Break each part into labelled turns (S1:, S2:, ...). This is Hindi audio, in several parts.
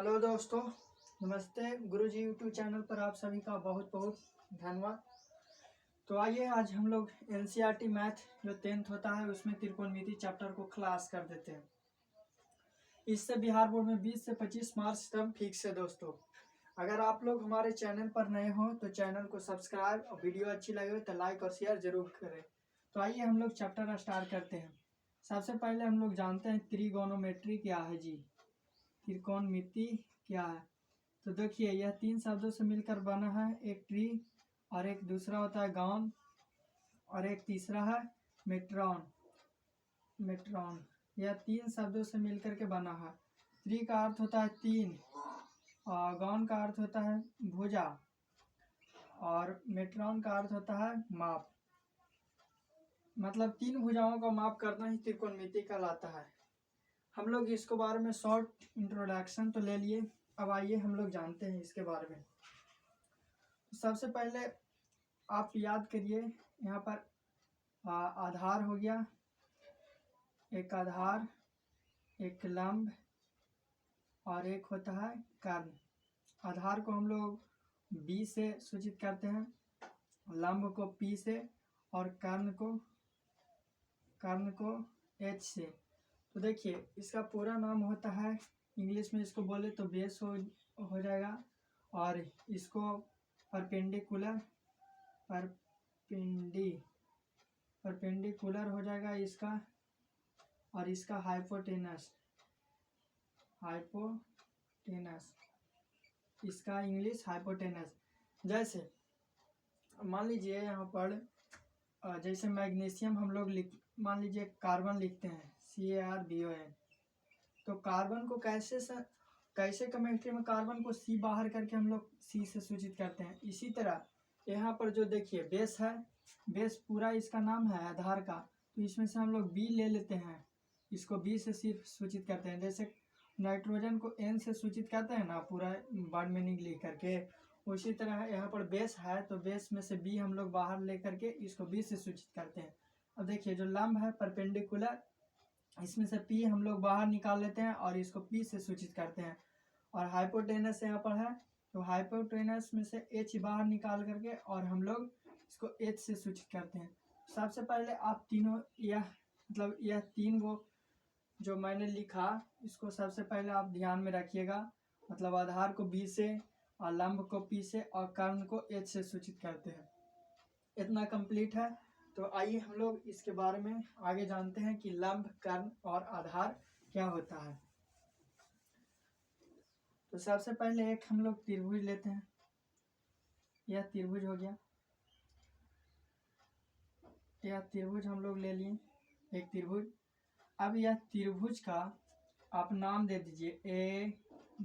S1: हेलो दोस्तों, नमस्ते। गुरुजी यूट्यूब चैनल पर आप सभी का बहुत बहुत धन्यवाद। तो आइए आज हम लोग एनसीईआरटी मैथ जो 10th होता है उसमें त्रिकोणमिति चैप्टर को क्लास कर देते हैं। इससे बिहार बोर्ड में 20 से 25 मार्क्स एकदम फिक्स है। दोस्तों, अगर आप लोग हमारे चैनल पर नए हो तो चैनल को सब्सक्राइब और वीडियो अच्छी लगे तो लाइक और शेयर जरूर करें। तो आइए हम लोग चैप्टर स्टार्ट करते हैं। सबसे पहले हम लोग जानते हैं त्रिगोनोमेट्री क्या है जी। त्रिकोणमिति क्या है? तो देखिए, यह 3 शब्दों से मिलकर बना है। एक ट्री और एक दूसरा होता है गॉन और एक तीसरा है मेट्रॉन। यह 3 शब्दों से मिलकर के बना है। ट्री का अर्थ होता है 3 और गॉन का अर्थ होता है भुजा और मेट्रॉन का अर्थ होता है माप। मतलब 3 भुजाओं का माप करना ही त्रिकोणमिति कहलाता है। हम लोग इसके बारे में शॉर्ट इंट्रोडक्शन तो ले लिए, अब आइए हम लोग जानते हैं इसके बारे में। तो सबसे पहले आप याद करिए, यहाँ पर आधार हो गया, एक आधार, एक लंब और एक होता है कर्ण। आधार को हम लोग बी से सूचित करते हैं, लंब को पी से और कर्ण को एच से। तो देखिए, इसका पूरा नाम होता है, इंग्लिश में इसको बोले तो बेस हो जाएगा और इसको परपेंडिकुलर हो जाएगा इसका, और इसका हाइपोटेनस इसका इंग्लिश हाइपोटेनस। जैसे मान लीजिए यहाँ पर जैसे मैग्नीशियम हम लोग मान लीजिए कार्बन लिखते हैं CARBON। तो कार्बन को कैसे केमिस्ट्री में कार्बन को C बाहर करके हम लोग C से सूचित करते हैं। इसी तरह यहाँ पर जो देखिए बेस है, बेस पूरा इसका नाम है आधार का, तो इसमें से हम लोग B ले लेते हैं, इसको B से C सूचित करते हैं। जैसे नाइट्रोजन को N से सूचित करते हैं ना, पूरा वर्ड मीनिंग लिख करके, उसी तरह यहाँ पर बेस है तो बेस में से B हम लोग बाहर ले करके इसको B से सूचित करते हैं। अब देखिए, जो लंब है परपेंडिकुलर, इसमें से P हम लोग बाहर निकाल लेते हैं और इसको P से सूचित करते हैं। और हाइपोटेनस यहाँ पर है तो हाइपोटेनस में से H बाहर निकाल करके और हम लोग इसको H से सूचित करते हैं। सबसे पहले आप तीनों यह 3 गो जो मैंने लिखा, इसको सबसे पहले आप ध्यान में रखिएगा। मतलब आधार को B से और लंब को P से और कर्ण को H से सूचित करते हैं। इतना कंप्लीट है। तो आइए हम लोग इसके बारे में आगे जानते हैं कि लंब, कर्ण और आधार क्या होता है। तो सबसे पहले एक हम लोग त्रिभुज लेते हैं। यह त्रिभुज हो गया, यह त्रिभुज हम लोग ले लिए, एक त्रिभुज। अब यह त्रिभुज का आप नाम दे दीजिए A,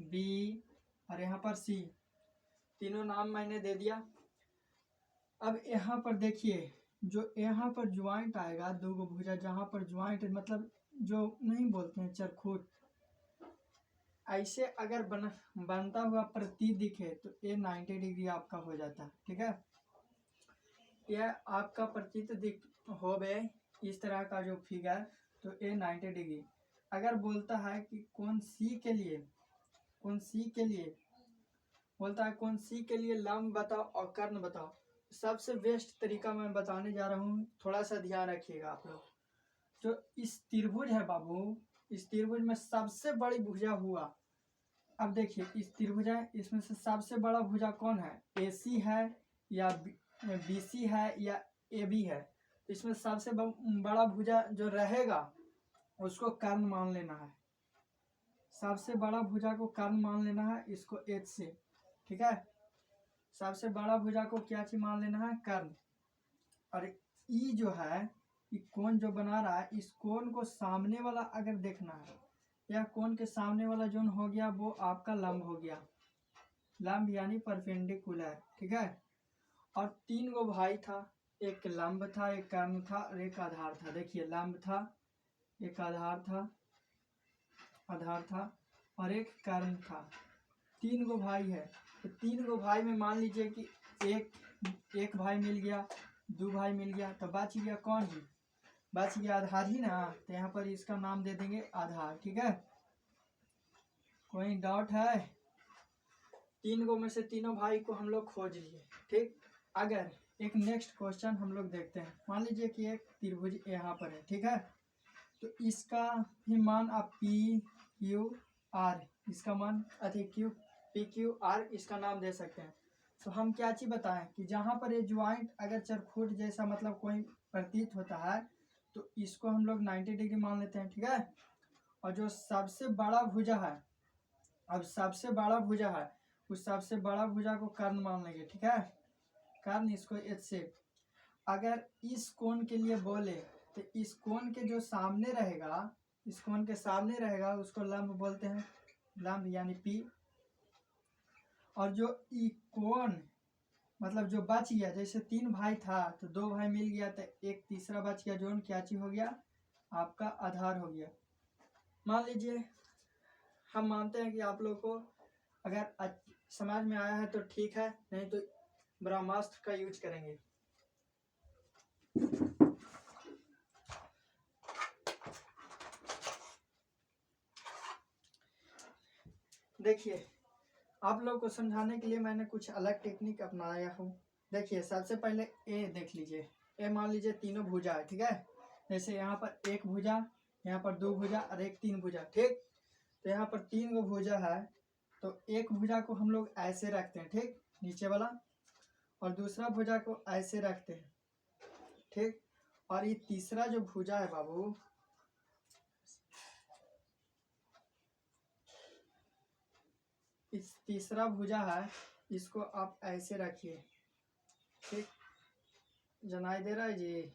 S1: B और यहाँ पर C। तीनों नाम मैंने दे दिया। अब यहाँ पर देखिए, जो यहाँ पर ज्वाइंट आएगा, दो गो भुजा जहाँ पर ज्वाइंट मतलब जो नहीं बोलते हैं चरखूट, ऐसे अगर बनता हुआ प्रतीत दिखे तो ये 90 डिग्री आपका हो जाता है। ठीक है, यह आपका प्रतीत दिख हो गए इस तरह का जो फिगर, तो ये 90 डिग्री। अगर बोलता है कि कौन सी के लिए बोलता है कौन सी के लिए लंब बताओ और कर्ण बताओ, सबसे बेस्ट तरीका मैं बताने जा रहा हूँ, थोड़ा सा ध्यान रखिएगा आप लोग। जो इस त्रिभुज है बाबू, इस त्रिभुज में सबसे बड़ी भुजा हुआ। अब देखिए, इस त्रिभुज है, इसमें से सबसे बड़ा भुजा कौन है? AC है या BC है या AB है? तो इसमें सबसे बड़ा भुजा जो रहेगा उसको कर्ण मान लेना है। सबसे बड़ा भुजा को कर्ण मान लेना है, इसको H से। ठीक है, सबसे बड़ा भुजा को क्या चीज मान लेना है? कर्ण। और E जो है, ये कोण जो बना रहा है, इस कोण को सामने वाला अगर देखना है, यह कोण के सामने वाला जो हो गया वो आपका लंब हो गया, लंब यानी परपेंडिकुलर। ठीक है, और 3 गो भाई था, एक लंब था, एक कर्ण था और एक आधार था। देखिए, लंब था, एक आधार था और एक कर्ण था। 3 गो भाई है, तो 3 गो भाई में मान लीजिए कि एक भाई मिल गया, 2 भाई मिल गया, तो बच गया कौन ही? बच गया आधार ही ना। तो यहाँ पर इसका नाम दे देंगे आधार। ठीक है, कोई डाउट है? 3 गो में से तीनों भाई को हम लोग खोज लिए, ठीक। अगर एक नेक्स्ट क्वेश्चन हम लोग देखते हैं। मान लीजिए कि एक त्रिभुज यहाँ पर है, ठीक है। तो इसका भी मान आप पी क्यू आर, इसका मान क्यू पी क्यू आर इसका नाम दे सकते हैं। तो हम क्या चीज़ बताएं कि जहाँ पर ये ज्वाइंट अगर चरखूट जैसा मतलब कोई प्रतीत होता है तो इसको हम लोग 90 डिग्री मान लेते हैं, ठीक है। और जो सबसे बड़ा भुजा है, अब सबसे बड़ा भुजा है, उस सबसे बड़ा भुजा को कर्ण मान लेंगे, ठीक है। कर्ण, इसको एच से। अगर इस कोण के लिए बोले तो इस कोण के जो सामने रहेगा, इस कोण के सामने रहेगा उसको लंब बोलते हैं, लंब यानी पी। और जो ई कोण मतलब जो बच गया, जैसे 3 भाई था तो 2 भाई मिल गया तो एक तीसरा बच गया, जो क्या चीज हो गया, आपका आधार हो गया। मान लीजिए हम मानते हैं कि आप लोग को अगर समझ में आया है तो ठीक है, नहीं तो ब्रह्मास्त्र का यूज करेंगे। देखिए आप लोग को समझाने के लिए मैंने कुछ अलग टेक्निक अपनाया हूँ। देखिए सबसे पहले ए देख लीजिए। ए मान लीजिए तीनों भुजा है, ठीक है। जैसे यहाँ पर एक भुजा, यहाँ पर 2 भुजा और एक 3 भुजा, ठीक। तो यहाँ पर 3 गो भुजा है, तो एक भुजा को हम लोग ऐसे रखते हैं, ठीक, नीचे वाला, और दूसरा भुजा को ऐसे रखते हैं, ठीक। और ये तीसरा जो भुजा है बाबू, इस तीसरा भुजा है, इसको आप ऐसे रखिए, ठीक। जनाई दे रहा है जी,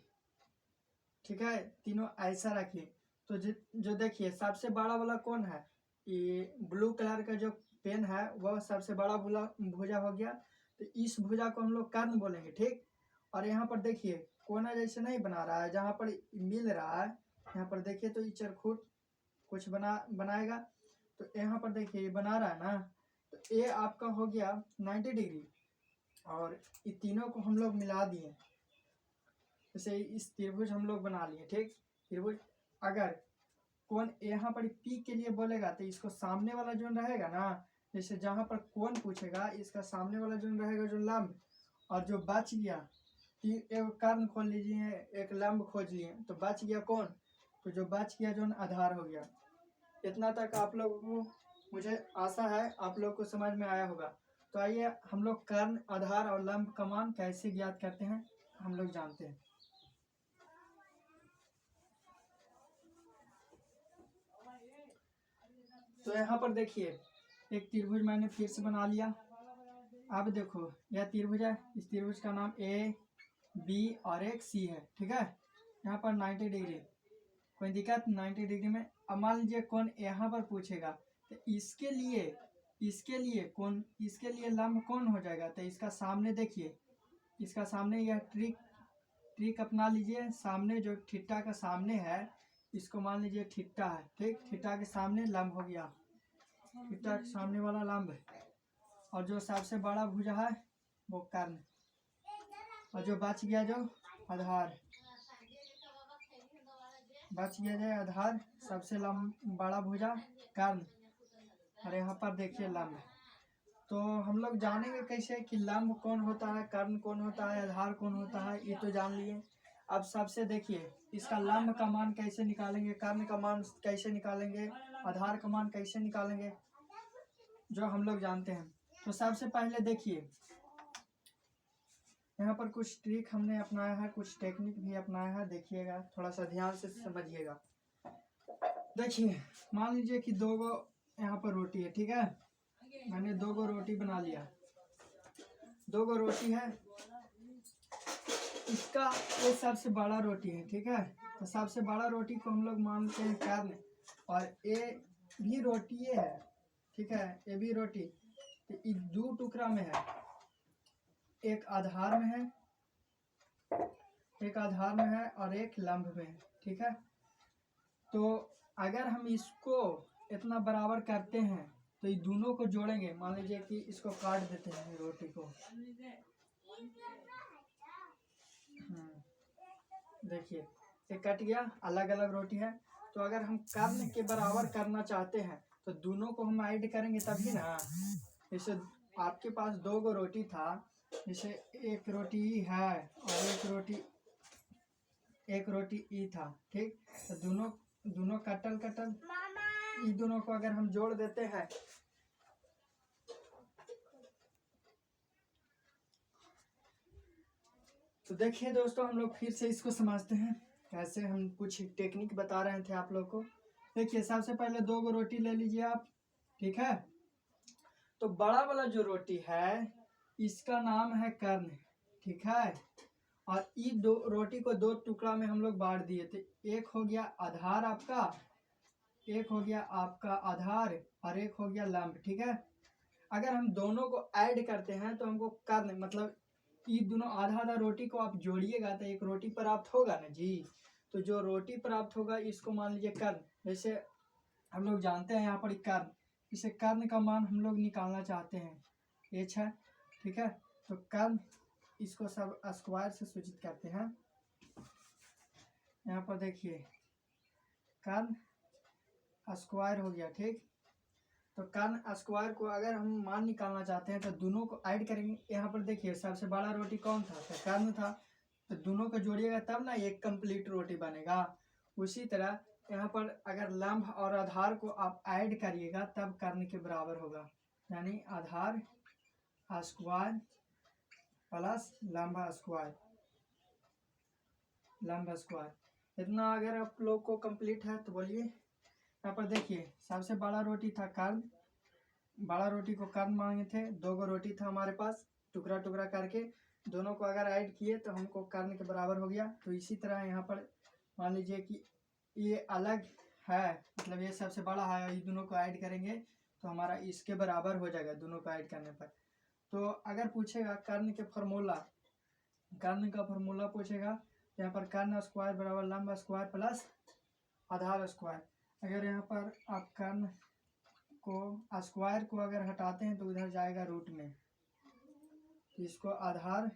S1: ठीक है। तीनों ऐसा रखिए। तो जो देखिए सबसे बड़ा वाला कौन है, ये ब्लू कलर का जो पेन है वह सबसे बड़ा भुजा हो गया। तो इस भुजा को हम लोग कर्ण बोलेंगे, ठीक। और यहाँ पर देखिए कोना जैसे नहीं बना रहा है, जहाँ पर मिल रहा है यहाँ पर देखिए तो ये चरखूट कुछ बनाएगा। तो यहाँ पर देखिए ये बना रहा है ना, तो ये आपका हो गया 90 डिग्री। और ये तीनों को हम लोग मिला दिए, जैसे इस त्रिभुज हम लोग बना लिए, ठीक। त्रिभुज अगर कोण यहाँ पर पी के लिए बोलेगा तो इसको सामने वाला जो रहेगा ना, जैसे जहाँ पर कोण पूछेगा इसका सामने वाला जो रहेगा जो लंब, और जो बच गया एक कर्ण खोल लीजिए, एक लंब खोज लिए, तो बच गया कौन, तो जो बच गया जो आधार हो गया। इतना तक आप लोगों को मुझे आशा है आप लोग को समझ में आया होगा। तो आइए हम लोग कर्ण, आधार और लंब का मान कैसे ज्ञात करते हैं हम लोग जानते हैं। तो यहाँ पर देखिए एक त्रिभुज मैंने फिर से बना लिया। अब देखो यह त्रिभुज है, इस त्रिभुज का नाम ए बी और एक सी है, ठीक है। यहाँ पर 90 डिग्री, कोई दिक्कत 90 डिग्री में। अब मान लीजिए कौन यहाँ पर पूछेगा तो इसके लिए कौन, इसके लिए लंब कौन हो जाएगा, तो इसका सामने देखिए, इसका सामने यह ट्रिक अपना लीजिए। सामने जो ठिट्टा का सामने है इसको मान लीजिए ठिट्टा है, ठीक। ठिट्टा के सामने लंब हो गया, ठिट्टा के सामने वाला लंब। और जो सबसे बड़ा भुजा है वो कर्ण, और जो बच गया जो आधार, बच गया जो आधार, सबसे बड़ा भुजा कर्ण। और यहाँ पर देखिए लंब। तो हम लोग जानेंगे कैसे कि लंब कौन होता है, कर्ण कौन होता है, आधार कौन होता है, ये तो जान लिए। अब सबसे देखिए इसका लंब का मान कैसे निकालेंगे, कर्ण का मान कैसे निकालेंगे, आधार का मान कैसे निकालेंगे, जो हम लोग जानते हैं। तो सबसे पहले देखिए यहाँ पर कुछ ट्रिक हमने अपनाया है, कुछ टेक्निक भी अपनाया है, देखिएगा थोड़ा सा ध्यान से समझिएगा। देखिए मान लीजिए कि 2 गो यहाँ पर रोटी है, ठीक है। मैंने 2 गो रोटी बना लिया, 2 गो रोटी है, इसका ये सबसे बड़ा रोटी है, ठीक है। तो सबसे बड़ा रोटी को हम लोग मानते हैं कर्ण, और ये भी रोटी है, ठीक है, ये भी रोटी। तो ये 2 टुकड़ा में है, एक आधार में है, एक आधार में है और एक लंब में है, ठीक है। तो अगर हम इसको इतना बराबर करते हैं तो ये दोनों को जोड़ेंगे। मान लीजिए कि इसको काट देते हैं रोटी को, देखिए ये कट गया, अलग अलग रोटी है। तो अगर हम कर्ण के बराबर करना चाहते हैं तो दोनों को हम ऐड करेंगे तभी ना। जैसे आपके पास 2 रोटी था, जैसे एक रोटी ई है और एक रोटी ई था, ठीक। तो दोनों कटल ई दोनों को अगर हम जोड़ देते हैं तो देखिए दोस्तों, हम लोग फिर से इसको समझते हैं कैसे। हम कुछ टेक्निक बता रहे थे आप लोग को। देखिए सबसे पहले 2 रोटी ले लीजिए आप, ठीक है। तो बड़ा वाला जो रोटी है इसका नाम है कर्ण, ठीक है। और ये रोटी को 2 टुकड़ा में हम लोग बांट दिए थे। एक हो गया आधार आपका, आधार और एक हो गया लंब, ठीक है। अगर हम दोनों को ऐड करते हैं तो हमको कर्ण, मतलब ये दोनों आधा रोटी को आप जोड़िएगा तो एक रोटी प्राप्त होगा ना जी। तो जो रोटी प्राप्त होगा इसको मान लीजिए कर्ण। जैसे हम लोग जानते हैं यहाँ पर कर्ण, इसे कर्ण का मान हम लोग निकालना चाहते हैं h है, ठीक है। तो कर्ण इसको सब स्क्वायर से सूचित करते हैं। यहाँ पर देखिए कर्ण स्क्वायर हो गया, ठीक। तो कर्ण स्क्वायर को अगर हम मान निकालना चाहते हैं तो दोनों को ऐड करेंगे। यहाँ पर देखिए सबसे बड़ा रोटी कौन था, तो कर्ण था। तो दोनों को जोड़िएगा तब ना एक कंप्लीट रोटी बनेगा। उसी तरह यहाँ पर अगर लंब और आधार को आप ऐड करिएगा तब कर्ण के बराबर होगा, यानी आधार स्क्वायर प्लस लंब स्क्वायर। इतना अगर आप लोग को कंप्लीट है तो बोलिए। यहाँ पर देखिए सबसे बड़ा रोटी था कर्ण, बड़ा रोटी को कर्ण मांगे थे। 2 रोटी था हमारे पास, टुकड़ा टुकड़ा करके दोनों को अगर ऐड किए तो हमको कर्ण के बराबर हो गया। तो इसी तरह यहाँ पर मान लीजिए कि ये अलग है, मतलब ये सबसे बड़ा है और ये दोनों को ऐड करेंगे तो हमारा इसके बराबर हो जाएगा दोनों को ऐड करने पर। तो अगर पूछेगा कर्ण का फॉर्मूला पूछेगा तो यहाँ पर कर्ण स्क्वायर बराबर लंब स्क्वायर प्लस आधार स्क्वायर। अगर यहाँ पर आप कर्ण को स्क्वायर को अगर हटाते हैं तो उधर जाएगा रूट में, तो इसको आधार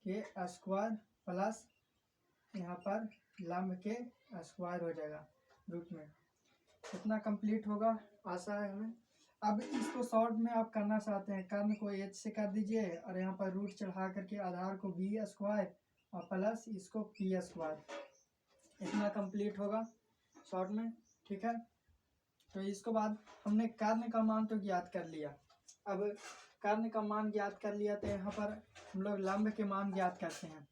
S1: के स्क्वायर प्लस यहाँ पर लंब के स्क्वायर हो जाएगा रूट में। इतना कंप्लीट होगा, आशा है हमें। अब इसको शॉर्ट में आप करना चाहते हैं, कर्ण को h से कर दीजिए और यहाँ पर रूट चढ़ा करके आधार को b स्क्वायर और प्लस इसको p स्क्वायर। इतना कंप्लीट होगा शॉर्ट में, ठीक है। तो इसके बाद हमने कर्ण का मान तो ज्ञात कर लिया। अब कर्ण का मान ज्ञात कर लिया तो यहाँ पर हम लोग लंब के मान ज्ञात करते हैं।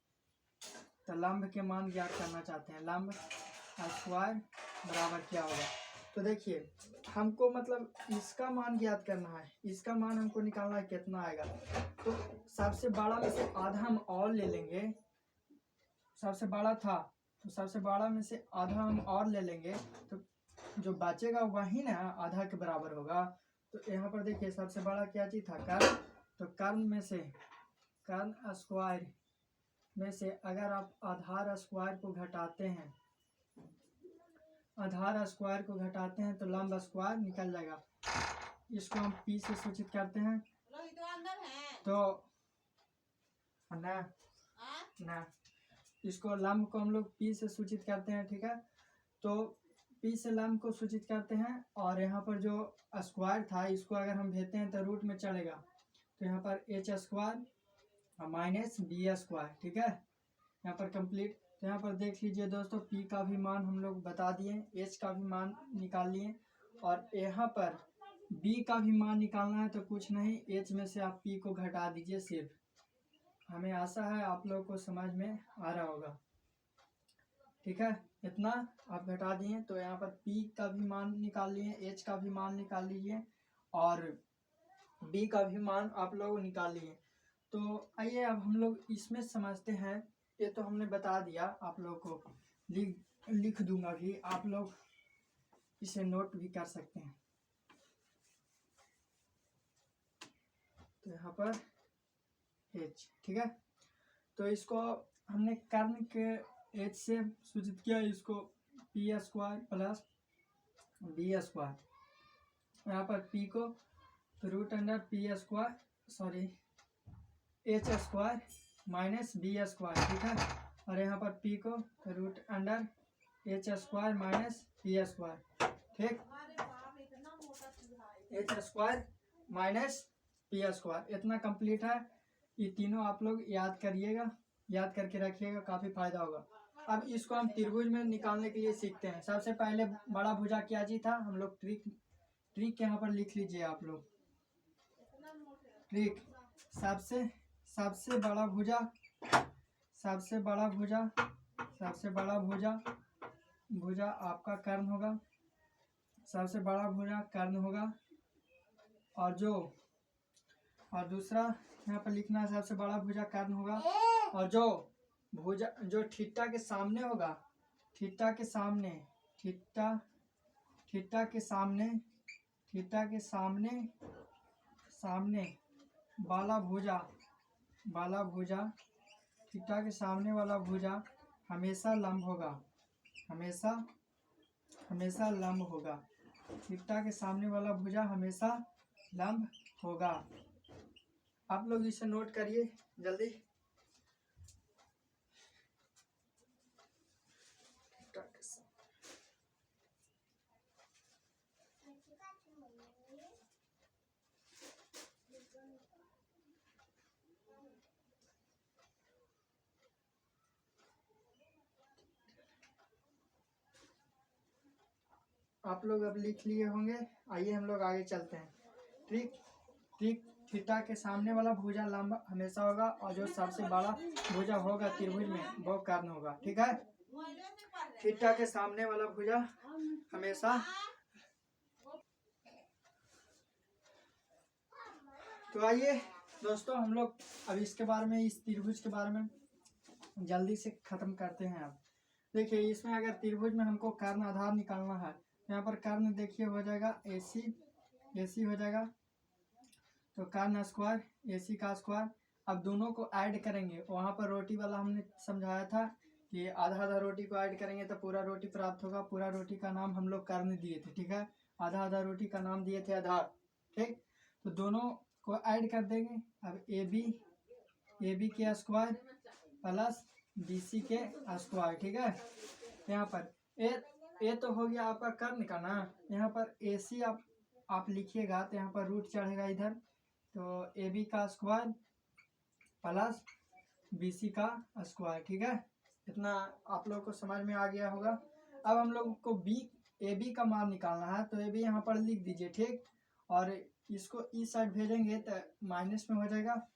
S1: तो लंब के मान ज्ञात करना चाहते हैं, लंब स्क्वायर बराबर क्या होगा। तो देखिए हमको मतलब इसका मान ज्ञात करना है, इसका मान हमको निकालना है कितना आएगा। तो सबसे बड़ा में से आधा हम और ले लेंगे, सबसे बड़ा था तो सबसे बड़ा में से आधा हम और ले लेंगे तो जो बचेगा वही ना आधा के बराबर होगा। तो यहाँ पर देखिए सबसे बड़ा क्या चीज था, कर्ण। तो कर्ण में से कर्ण स्क्वायर में से अगर आप आधार स्क्वायर को घटाते हैं, तो लंब स्क्वायर निकल जाएगा। इसको हम p से सूचित करते हैं। तो ना इसको लंब को हम लोग p से सूचित करते हैं, ठीक है। तो p से लंब को सूचित करते हैं और यहाँ पर जो स्क्वायर था इसको अगर हम भेजते हैं तो रूट में चलेगा। तो यहाँ पर h square minus b square, ठीक है। यहाँ पर कंप्लीट। तो यहाँ पर देख लीजिए दोस्तों, p का भी मान हम लोग बता दिए, h का भी मान निकाल लिए और यहाँ पर b का भी मान निकालना है। तो कुछ नहीं, h में से आप p को घटा दीजिए सिर्फ। हमें आशा है आप लोगों को समझ में आ रहा होगा, ठीक है। इतना आप घटा दिए तो यहाँ पर p का भी मान निकाल लिए, h का भी मान निकाल लीजिए और b का भी मान आप लोग निकाल लिए। तो आइए अब हम लोग इसमें समझते हैं। ये तो हमने बता दिया आप लोग को, लिख दूंगा भी, आप लोग इसे नोट भी कर सकते हैं। तो यहाँ पर h, ठीक है। तो इसको हमने कर्ण के h से सूचित किया, इसको p square plus b square. यहाँ पर p को root under h square minus b square, ठीक है। और यहाँ पर p को root under H square minus P square, ठीक, H square minus P square, इतना कंप्लीट है। ये तीनों आप लोग याद करिएगा, याद करके रखिएगा, काफ़ी फायदा होगा। अब इसको हम त्रिभुज में निकालने के लिए सीखते हैं। सबसे पहले बड़ा भुजा क्या जी था, हम लोग ट्रिक यहाँ पर लिख लीजिए आप लोग। ट्रिक सबसे बड़ा भुजा, सबसे बड़ा भुजा आपका कर्ण होगा, सबसे बड़ा भुजा कर्ण होगा। और दूसरा यहाँ पर लिखना है, सबसे बड़ा भुजा कर्ण होगा। और जो भुजा जो थीटा के सामने होगा, थीटा के सामने वाला भुजा, थीटा के सामने वाला भुजा हमेशा लंब होगा, हमेशा लंब होगा। थीटा के सामने वाला भुजा हमेशा लंब होगा। आप लोग इसे नोट करिए जल्दी। आप लोग अब लिख लिए होंगे। आइए हम लोग आगे चलते हैं। ट्रिक थीटा के सामने वाला भुजा लंब हमेशा होगा, और जो सबसे बड़ा भुजा होगा त्रिभुज में वो कर्ण होगा, ठीक है। थीटा के सामने वाला भुजा हमेशा। तो आइए दोस्तों, हम लोग अब इसके बारे में, इस त्रिभुज के बारे में जल्दी से खत्म करते हैं। अब देखिए, इसमें अगर त्रिभुज में हमको कर्ण आधार निकालना है, यहाँ पर कर्ण देखिए हो जाएगा AC हो जाएगा, तो कर्ण स्क्वायर AC का स्क्वायर। अब दोनों को ऐड करेंगे, वहाँ पर रोटी वाला हमने समझाया था कि आधा आधा रोटी को ऐड करेंगे तो पूरा रोटी प्राप्त होगा। पूरा रोटी का नाम हम लोग कर्ण दिए थे, ठीक है। आधा आधा रोटी का नाम दिए थे आधार, ठीक। तो दोनों को ऐड कर देंगे। अब AB के स्क्वायर प्लस BC के स्क्वायर, ठीक है। यहाँ पर ए तो हो गया आपका कर्ण का ना, यहाँ पर AC आप लिखिएगा तो यहाँ पर रूट चढ़ेगा इधर, तो AB का स्क्वायर प्लस BC का स्क्वायर, ठीक है। इतना आप लोग को समझ में आ गया होगा। अब हम लोग को AB का मान निकालना है, तो AB यहाँ पर लिख दीजिए, ठीक। और इसको इस साइड भेजेंगे तो माइनस में हो जाएगा,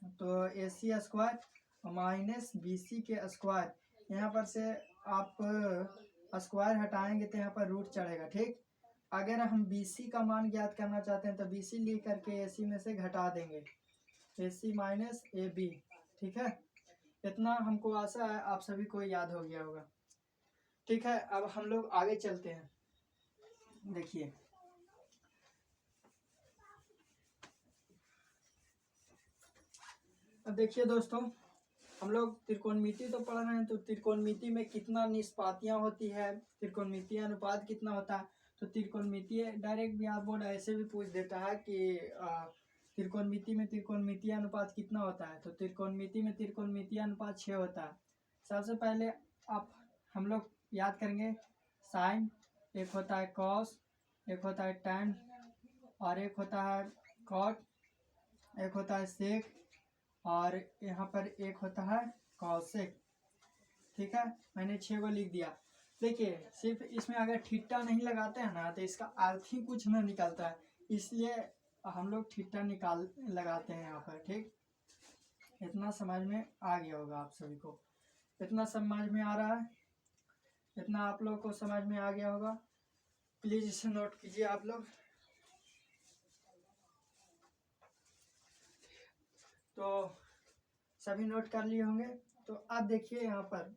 S1: तो AC स्क्वायर माइनस BC के स्क्वायर। यहाँ पर से आप स्क्वायर हटाएंगे तो यहाँ पर रूट चढ़ेगा, ठीक। अगर हम BC का मान ज्ञात करना चाहते हैं तो BC लिख करके AC में से घटा देंगे, AC माइनस AB, ठीक है। इतना हमको आशा है आप सभी को याद हो गया होगा, ठीक है। अब हम लोग आगे चलते हैं। देखिए, अब देखिए दोस्तों, हम लोग त्रिकोणमिति तो पढ़ रहे हैं, तो त्रिकोणमिति में कितना निष्पातियां होती है, त्रिकोणमितीय अनुपात कितना होता है। तो त्रिकोणमितीय डायरेक्ट भी आप बोर्ड ऐसे भी पूछ देता है कि त्रिकोणमिति में त्रिकोणमितीय अनुपात कितना होता है। तो त्रिकोणमिति में त्रिकोणमितीय अनुपात 6 होता है। सबसे पहले हम लोग याद करेंगे, साइन, एक होता है कॉस, एक होता है टैन, और एक होता है कॉट, एक होता है सेक, और यहाँ पर एक होता है कॉसेक, ठीक है। मैंने 6 को लिख दिया। देखिए, सिर्फ इसमें अगर थीटा नहीं लगाते हैं ना तो इसका अर्थ ही कुछ ना निकलता है, इसलिए हम लोग थीटा लगाते हैं यहाँ पर, ठीक। इतना समझ में आ गया होगा आप सभी को, इतना समझ में आ रहा है, इतना आप लोग को समझ में आ गया होगा। प्लीज इसे नोट कीजिए आप लोग। तो सभी नोट कर लिए होंगे। तो अब देखिए, यहाँ पर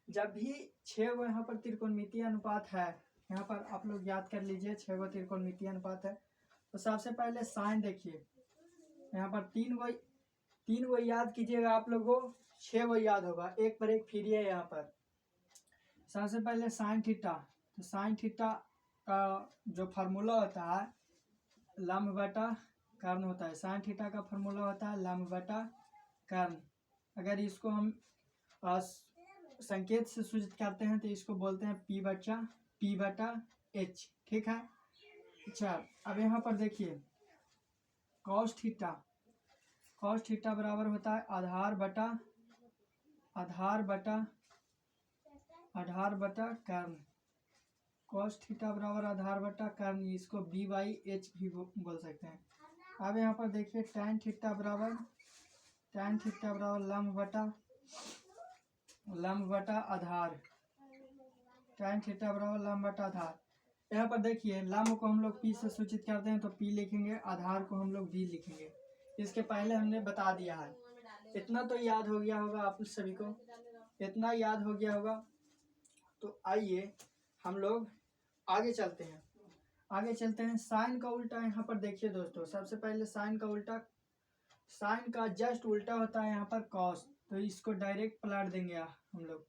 S1: जब भी 6 गो यहाँ पर त्रिकोणमितीय अनुपात है, यहाँ पर आप लोग याद कर लीजिए 6 गो त्रिकोणमितीय अनुपात है। तो सबसे पहले साइन देखिए, यहाँ पर 3 गो याद कीजिएगा आप लोगों को, 6 गो याद होगा, एक पर एक फ्री है यहाँ पर। सबसे पहले साइन थीटा, तो साइन थीटा का जो फार्मूला होता है लंब बटा कर्ण होता है। साइन थीटा का फार्मूला होता है लंब बटा कर्ण। अगर इसको हम संकेत से सूचित करते हैं तो इसको बोलते हैं P बटा H। ठीक है। अच्छा, अब यहाँ पर देखिए कॉस थीटा बराबर होता है आधार बटा कर्ण। कॉस थीटा बराबर आधार बटा कर्ण, इसको B/H भी बोल सकते हैं। अब यहाँ पर देखिए tan थीटा बराबर लंब बटा आधार। tan थीटा बराबर लंब बटा आधार। यहाँ पर देखिए लंब को हम लोग P से सूचित करते हैं तो P लिखेंगे, आधार को हम लोग B लिखेंगे। इसके पहले हमने बता दिया है। इतना तो याद हो गया होगा आप सभी को, इतना याद हो गया होगा। तो आइए हम लोग आगे चलते हैं। साइन का उल्टा यहाँ पर देखिए दोस्तों, सबसे पहले साइन का जस्ट उल्टा होता है यहाँ पर कॉस, तो इसको डायरेक्ट पलट देंगे हम लोग।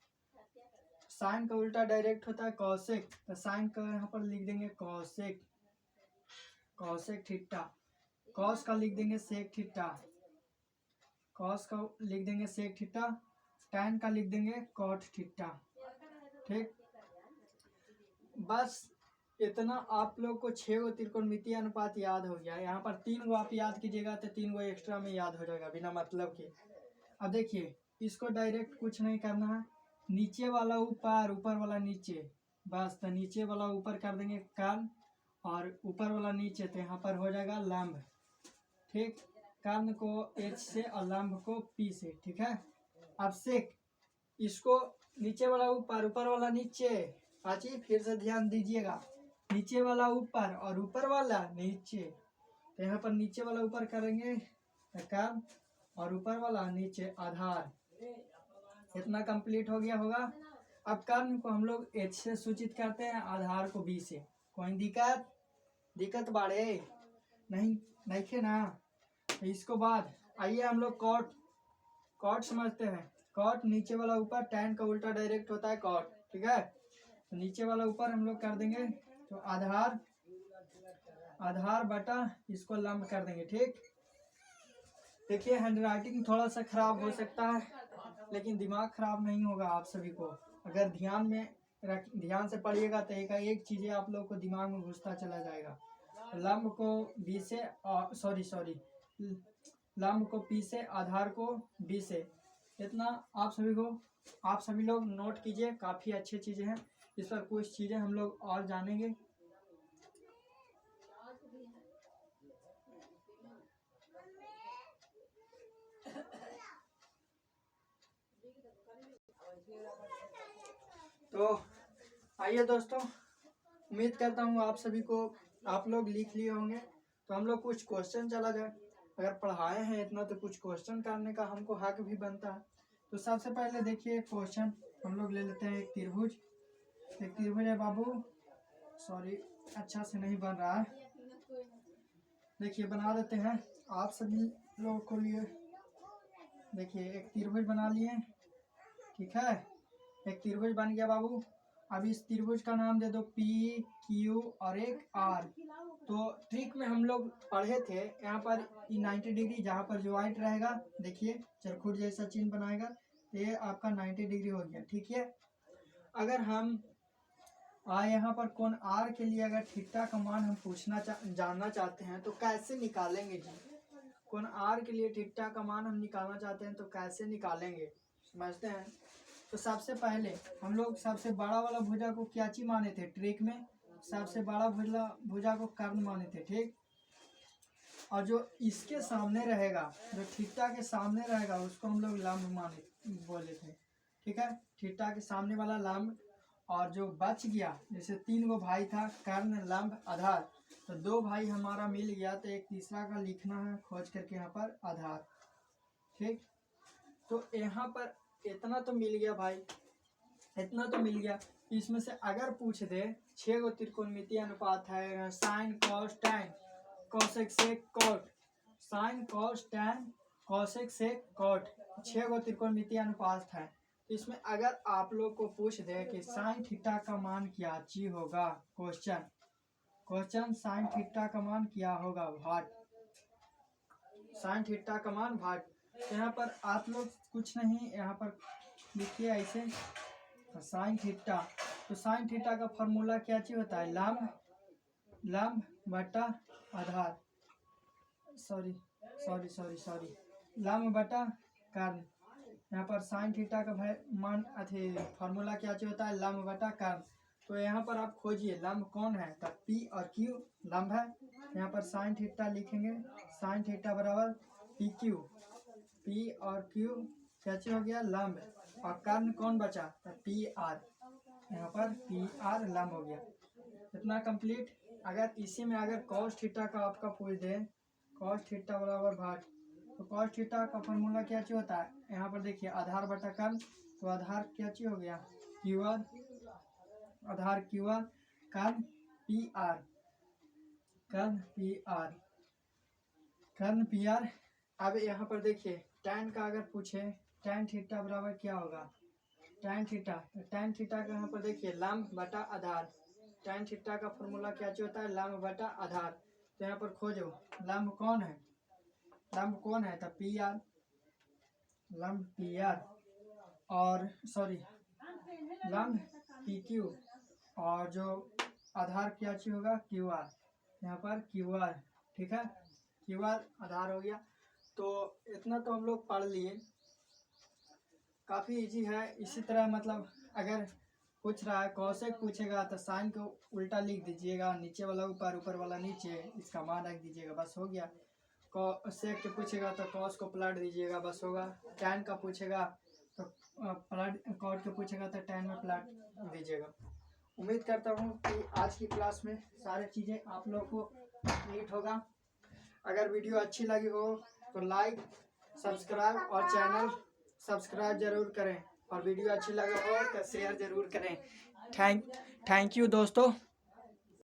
S1: साइन का उल्टा डायरेक्ट होता है कॉसेक, तो साइन का यहाँ पर लिख देंगे कॉसेक थीटा। कॉस का लिख देंगे सेक थीटा। टैन का लिख देंगे कॉट थीटा। ठीक, बस इतना आप लोग को 6 गो त्रिकोणमितीय अनुपात याद हो गया। यहाँ पर 3 गो आप याद कीजिएगा तो 3 गो एक्स्ट्रा में याद हो जाएगा बिना मतलब के। अब देखिए इसको डायरेक्ट कुछ नहीं करना है, नीचे वाला ऊपर, ऊपर वाला नीचे, बस। तो नीचे वाला ऊपर कर देंगे कर्ण और ऊपर वाला नीचे, तो यहाँ पर हो जाएगा लंब। ठीक, कर्ण को H से और लंब को P से। ठीक है। अब सेक, इसको नीचे वाला ऊपर, ऊपर वाला नीचे। पाची फिर से ध्यान दीजिएगा, नीचे वाला ऊपर और ऊपर वाला नीचे। तो यहाँ पर नीचे वाला ऊपर करेंगे कर्ण और ऊपर वाला नीचे आधार। इतना कंप्लीट हो गया होगा। अब कर्ण को हम लोग H से सूचित करते हैं, आधार को B से। कोई दिक्कत बाड़े नहीं खे ना। तो इसको बाद आइए हम लोग कॉट समझते हैं। कॉट नीचे वाला ऊपर, टैन का उल्टा डायरेक्ट होता है कॉट। ठीक है। तो नीचे वाला ऊपर हम लोग कर देंगे तो आधार बटा इसको लंब कर देंगे। ठीक, देखिए हैंडराइटिंग थोड़ा सा खराब हो सकता है, लेकिन दिमाग खराब नहीं होगा आप सभी को। अगर ध्यान से पढ़िएगा तो एक चीजें आप लोग को दिमाग में घुसता चला जाएगा। लंब को B से लंब को P से, आधार को B से। इतना आप सभी लोग नोट कीजिए, काफी अच्छी चीजें हैं। इस पर कुछ चीजें हम लोग और जानेंगे। तो आइए दोस्तों, उम्मीद करता हूँ आप लोग लिख लिए होंगे। तो हम लोग कुछ क्वेश्चन चला जाए। अगर पढ़ाए हैं इतना तो कुछ क्वेश्चन करने का हमको हक भी बनता है। तो सबसे पहले देखिए क्वेश्चन हम लोग ले लेते हैं। एक त्रिभुज है बाबू, सॉरी अच्छा से नहीं बन रहा है। देखिए बना देते हैं आप सभी लोगों को लिए। देखिए एक त्रिभुज बना लिए। ठीक है, एक त्रिभुज बन गया बाबू। अब इस त्रिभुज का नाम दे दो P, Q और एक R। तो ट्रिक में हम लोग पढ़े थे यहाँ पर 90 डिग्री, जहाँ पर जो वाइट रहेगा देखिए चरखुट जैसा चिन्ह बनाएगा, तो ये आपका 90 डिग्री हो गया। ठीक है। अगर हम यहाँ पर कोण R के लिए अगर थीटा का मान हम जानना चाहते हैं तो कैसे निकालेंगे जी? कोण R के लिए थीटा का मान हम निकालना चाहते हैं तो कैसे निकालेंगे, समझते हैं। तो सबसे पहले हम लोग सबसे बड़ा वाला भुजा को क्या चीज माने थे ट्रिक में? सबसे बड़ा भुजा को कर्ण माने थे। ठीक, और जो इसके सामने रहेगा, जो थीटा के सामने रहेगा, उसको हम लोग लंब बोले थे। ठीक है, थीटा के सामने वाला लंब। और जो बच गया, जैसे 3 गो भाई था, कर्ण, लंब, आधार, तो 2 भाई हमारा मिल गया, तो एक तीसरा का लिखना है खोज करके यहाँ पर आधार। ठीक, तो यहाँ पर इतना तो मिल गया भाई, इतना तो मिल गया। इसमें से अगर पूछ दे 6 गो त्रिकोणमितीय अनुपात है, sine cos tan cosec sec cot, sine cos tan cosec sec cot, 6 गो त्रिकोणमितीय अनुपात है। इसमें अगर आप लोग को पूछ दे कि साइन थीटा का मान क्या ची होगा, क्वेश्चन साइन थीटा का मान क्या होगा, भाट, साइन थीटा का मान भाट। यहाँ पर आप लोग कुछ नहीं, यहाँ पर लिखिए ऐसे साइन थीटा। तो साइन थीटा का फॉर्मूला क्या चीज होता है, लंब बटा आधार, सॉरी लंब बटा कर्ण। यहाँ पर साइन थीटा का मान अथी फॉर्मूला क्या चीज होता है, लंब बटा कर्ण। तो यहाँ पर आप खोजिए लंब कौन है, तब पी और क्यू लंब है। यहाँ पर साइन थीटा लिखेंगे, साइन थीटा बराबर पी क्यू, पी और क्यू क्या चीज हो गया, लंब। और कर्ण कौन बचा, पी आर, यहाँ पर पी आर लंब हो गया। इतना कंप्लीट। अगर इसी में अगर कॉस थीटा का आपका पूछ दे, कॉस थीटा बराबर भाग, तो कॉस थीटा का फॉर्मूला क्या चीज होता है, यहाँ पर देखिए आधार बटा कर्ण। तो आधार क्या चीज हो गया, क्यू आर, आधार क्यू आर, कर्ण पी आर, कर्ण पी आर, कर्ण पी आर। अब यहाँ पर देखिए tan का अगर पूछे, tan थीटा बराबर क्या होगा, tan थीटा, तो tan थीटा का यहाँ पर देखिए लंब बटा आधार। tan थीटा का फॉर्मूला क्या चीज होता है, लंब बटा आधार। तो यहाँ पर खोजो लंब कौन है, लंब कौन है, तब पी आर, लंब पी आर, और सॉरी लंब पी क्यू, और जो आधार क्या चीज होगा, क्यू आर, यहाँ पर क्यू आर। ठीक है, क्यू आर आधार हो गया। तो इतना तो हम लोग पढ़ लिए, काफ़ी इजी है। इसी तरह मतलब अगर पूछ रहा है कॉसेक पूछेगा तो साइन को उल्टा लिख दीजिएगा, नीचे वाला ऊपर, ऊपर वाला नीचे, इसका मान रख दीजिएगा, बस हो गया। कॉसेक के पूछेगा तो कॉस को पलट दीजिएगा, बस होगा। टैन का पूछेगा तो पलट, कॉट के पूछेगा तो टैन में पलट दीजिएगा। उम्मीद करता हूँ कि आज की क्लास में सारी चीज़ें आप लोग को नीट होगा। अगर वीडियो अच्छी लगी हो तो लाइक, सब्सक्राइब और चैनल सब्सक्राइब जरूर करें, और वीडियो अच्छी लगे हो तो शेयर जरूर करें। थैंक यू दोस्तों।